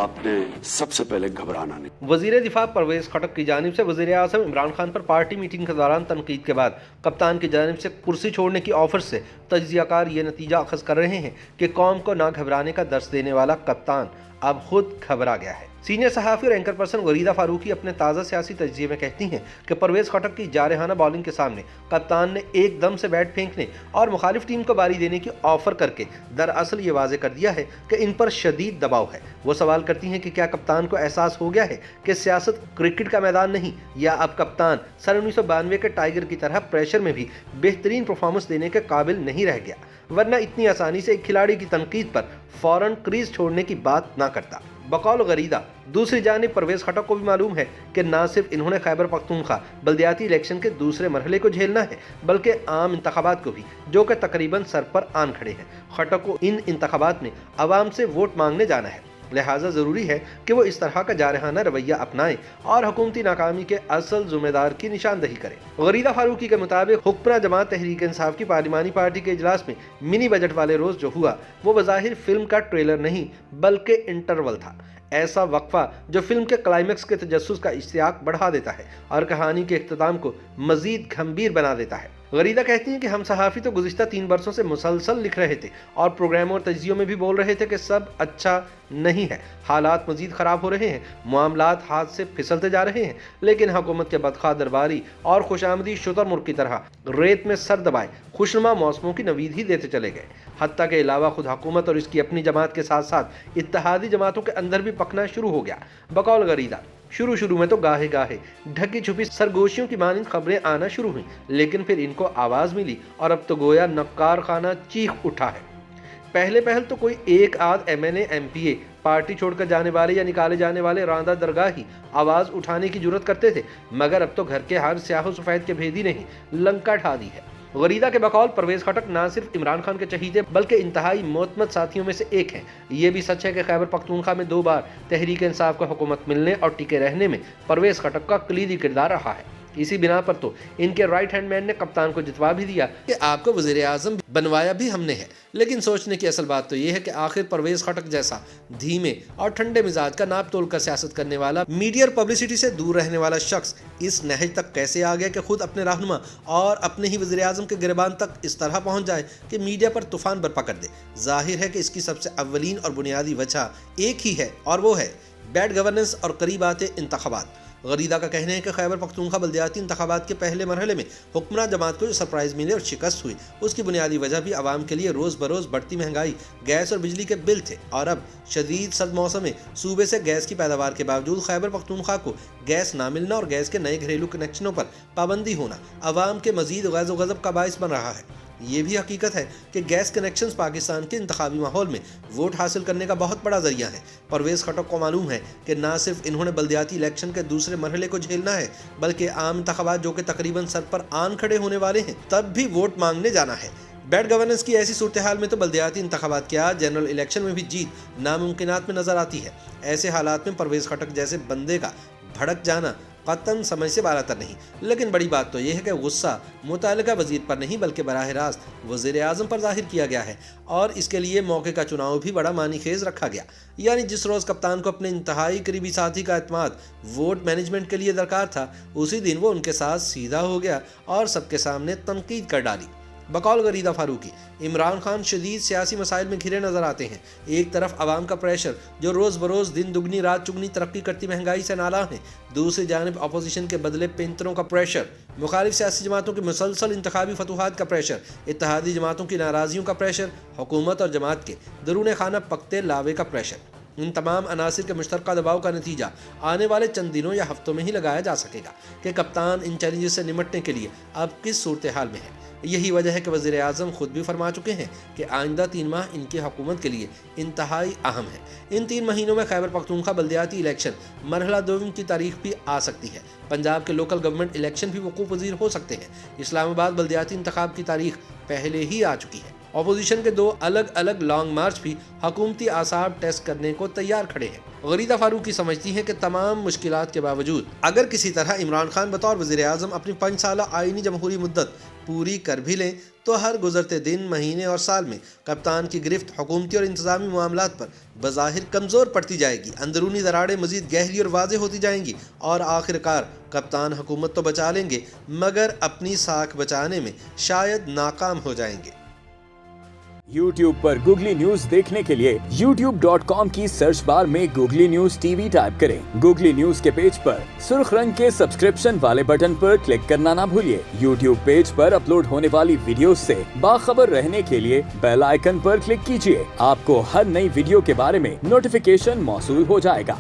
आपने सबसे पहले घबराना नहीं। वजीर दिफा परवेज खटक की जानिब से वजीर आज़म इमरान खान पर पार्टी मीटिंग के दौरान तनकीद के बाद कप्तान की जानिब से कुर्सी छोड़ने की ऑफर से तज्जियाकार ये नतीजा अखज़ कर रहे हैं कि कौम को ना घबराने का दर्स देने वाला कप्तान अब खुद घबरा गया है। सीनियर सहाफ़ी और एंकर पर्सन गरीदा फारूकी अपने ताज़ा सियासी तज्ज़िये में कहती हैं कि परवेज़ खटक की जारहाना बॉलिंग के सामने कप्तान ने एकदम से बैट फेंकने और मुखालिफ टीम को बारी देने की ऑफ़र करके दरअसल ये वाज़े कर दिया है कि इन पर शदीद दबाव है। वो सवाल करती हैं कि क्या कप्तान को एहसास हो गया है कि सियासत क्रिकेट का मैदान नहीं, या अब कप्तान सन 1992 के टाइगर की तरह प्रेशर में भी बेहतरीन परफॉर्मेंस देने के काबिल नहीं रह गया, वरना इतनी आसानी से एक खिलाड़ी की तनकीद पर फौरन क्रीज छोड़ने की बात ना करता। बकौल गरीदा दूसरी जानिब परवेज खटक को भी मालूम है कि न सिर्फ इन्होंने खैबर पख्तूनख्वा बल्दियाती इलेक्शन के दूसरे मरहले को झेलना है, बल्कि आम इंतखाबात को भी, जो कि तकरीबन सर पर आन खड़े हैं। खटक को इन इंतखाबात में अवाम से वोट मांगने जाना है, लिहाजा ज़रूरी है कि वो इस तरह का जारहाना रवैया अपनाएं और हुकूमती नाकामी के असल ज़िम्मेदार की निशानदही करें। गरीदा फारूकी के मुताबिक हुक्मरान जमात तहरीक इंसाफ की पार्लिमानी पार्टी के इजलास में मिनी बजट वाले रोज़ जो हुआ वो बज़ाहिर फिल्म का ट्रेलर नहीं बल्कि इंटरवल था, ऐसा वक्फा जो फिल्म के क्लाइमेक्स के तजस्सुस का इश्तियाक बढ़ा देता है और कहानी के इख्तिताम को मज़ीद गंभीर बना देता है। गरीदा कहती हैं कि हम सहाफ़ी तो गुज़िश्ता 3 बरसों से मुसलसल लिख रहे थे और प्रोग्रामों और तज्जियों में भी बोल रहे थे कि सब अच्छा नहीं है, हालात मज़ीद ख़राब हो रहे हैं, मामलात हाथ से फिसलते जा रहे हैं, लेकिन हुकूमत के बदखा दरबारी और खुशामदी शुतुरमुर्ग की तरह रेत में सर दबाए खुशनुमा मौसमों की नवीद ही देते चले गए। हत्ता के अलावा खुद हुकूमत और इसकी अपनी जमात के साथ साथ इत्तेहादी जमातों के अंदर भी पकना शुरू हो गया। बकौल गरीदा शुरू में तो गाहे गाहे ढकी छुपी सरगोशियों की मानिंद खबरें आना शुरू हुई, लेकिन फिर इनको आवाज़ मिली और अब तो गोया नक्कार खाना चीख उठा है। पहल तो कोई एक आध MNA MPA पार्टी छोड़कर जाने वाले या निकाले जाने वाले रांदा दरगाह ही आवाज़ उठाने की जुर्रत करते थे, मगर अब तो घर के हर स्याह सफ़ेद के भेदी ने ही लंका ढा दी है। गरीदा के बकौल परवेज खटक ना सिर्फ इमरान खान के चहीते बल्कि इंतहाई मोतमद साथियों में से एक हैं। ये भी सच है कि खैबर पख्तूनख्वा में 2 बार तहरीक इंसाफ को हुकूमत मिलने और टिके रहने में परवेज खटक का कलीदी किरदार रहा है। इसी बिना पर तो इनके राइट हैंड मैन ने कप्तान को जितवा भी दिया कि आपको वज़ीर आज़म बनवाया भी हमने है। लेकिन सोचने की असल बात तो यह है कि आखिर परवेज खटक जैसा धीमे और ठंडे मिजाज का नाप तोल कर सियासत करने वाला, मीडिया और पब्लिसिटी से दूर रहने वाला शख्स इस नहज तक कैसे आ गया कि खुद अपने रहनुमा और अपने ही वज़ीर आज़म के गिरबान तक इस तरह पहुँच जाए कि मीडिया पर तूफान बर्पा कर दे। जाहिर है कि इसकी सबसे अव्वलीन और बुनियादी वजह एक ही है और वो है बैड गवर्नेंस और करीब आते इंतखाबात। गरीदा का कहना है कि खैबर पख्तूनख्वा बल्दियाती इंतखाबात के पहले मरहले में हुक्मरान जमात को जो सरप्राइज़ मिले और शिकस्त हुई, उसकी बुनियादी वजह भी आवाम के लिए रोज़ बरोज़ बढ़ती महंगाई, गैस और बिजली के बिल थे। और अब शदीद सर्द मौसम में सूबे से गैस की पैदावार के बावजूद खैबर पख्तूनख्वा को गैस ना मिलना और गैस के नए घरेलू कनेक्शनों पर पाबंदी होना आवाम के मज़ीद गैज़ व गज़ब का बाइस बन रहा है। ये भी हकीकत है कि गैस कनेक्शंस पाकिस्तान के इंतखाबी माहौल में वोट हासिल करने का बहुत बड़ा जरिया है। परवेज खटक को मालूम है कि ना सिर्फ इन्होंने बल्दियाती इलेक्शन के दूसरे मरहले को झेलना है, बल्कि आम इंतखाबात जो कि तकरीबन सर पर आन खड़े होने वाले हैं, तब भी वोट मांगने जाना है। बैड गवर्नेंस की ऐसी सूरत हाल में तो बल्दियाती इंतखाबात क्या जनरल इलेक्शन में भी जीत नामुमकिनात में नजर आती है। ऐसे हालात में परवेज खटक जैसे बंदे का भड़क जाना कतन समझ से बालातर नहीं। लेकिन बड़ी बात तो यह है कि गुस्सा मुतालिका वजीर पर नहीं बल्कि बराह रास्त वज़ीर आज़म पर जाहिर किया गया है और इसके लिए मौके का चुनाव भी बड़ा मानी खेज रखा गया। यानी जिस रोज़ कप्तान को अपने इंतहाई करीबी साथी का एतमाद वोट मैनेजमेंट के लिए दरकार था, उसी दिन वो उनके साथ सीधा हो गया और सबके सामने तनकीद कर डाली। बकौल गरीदा फारूकी इमरान खान शदीद सियासी मसाइल में घिरे नजर आते हैं। एक तरफ आवाम का प्रेशर जो रोज़ बरोज़ दिन दुगनी रात चुगनी तरक्की करती महंगाई से नाला है, दूसरी जानिब अपोजिशन के बदले पेंतरों का प्रेशर, मुखालिफ सियासी जमातों की मुसलसल इंतखाबी फतूहात का प्रेशर, इत्तेहादी जमातों की नाराज़ियों का प्रेशर, हुकूमत और जमात के दरूने खाना पकते लावे का प्रेशर। इन तमाम अनासिर के मुश्तरका दबाव का नतीजा आने वाले चंद दिनों या हफ्तों में ही लगाया जा सकेगा कि कप्तान इन चैलेंजेस से निपटने के लिए अब किस सूरत हाल में है। यही वजह है कि वज़ीर आज़म खुद भी फरमा चुके हैं कि आइंदा 3 माह इनकी हुकूमत के लिए इंतहाई अहम है। इन 3 महीनों में खैबर पख्तूनख्वा बल्दियाती इलेक्शन मरहला 2 की तारीख भी आ सकती है। पंजाब के लोकल गवर्नमेंट इलेक्शन भी वकूफ़ पज़ीर हो सकते हैं। इस्लामाबाद बल्दियाती इंतखाब की तारीख पहले ही आ चुकी है। अपोजिशन के दो अलग अलग लॉन्ग मार्च भी हुकूमती आसाब टेस्ट करने को तैयार खड़े हैं। गरीदा फारूकी समझती हैं कि तमाम मुश्किलात के बावजूद अगर किसी तरह इमरान खान बतौर वज़ीर आज़म अपनी 5 साला आईनी जमहूरी मुद्दत पूरी कर भी लें तो हर गुजरते दिन, महीने और साल में कप्तान की गिरफ्त हुकूमती और इंतज़ामी मामलात पर बज़ाहिर कमज़ोर पड़ती जाएगी, अंदरूनी दरारें मज़ीद गहरी और वाज़ेह होती जाएंगी और आखिरकार कप्तान हुकूमत तो बचा लेंगे मगर अपनी साख बचाने में शायद नाकाम हो जाएंगे। YouTube पर गूगली न्यूज देखने के लिए youtube.com की सर्च बार में गूगली न्यूज टीवी टाइप करें। गूगली न्यूज के पेज पर सुर्ख रंग के सब्सक्रिप्शन वाले बटन पर क्लिक करना ना भूलिए। YouTube पेज पर अपलोड होने वाली वीडियोस से बाखबर रहने के लिए बेल आइकन पर क्लिक कीजिए। आपको हर नई वीडियो के बारे में नोटिफिकेशन मौसूल हो जाएगा।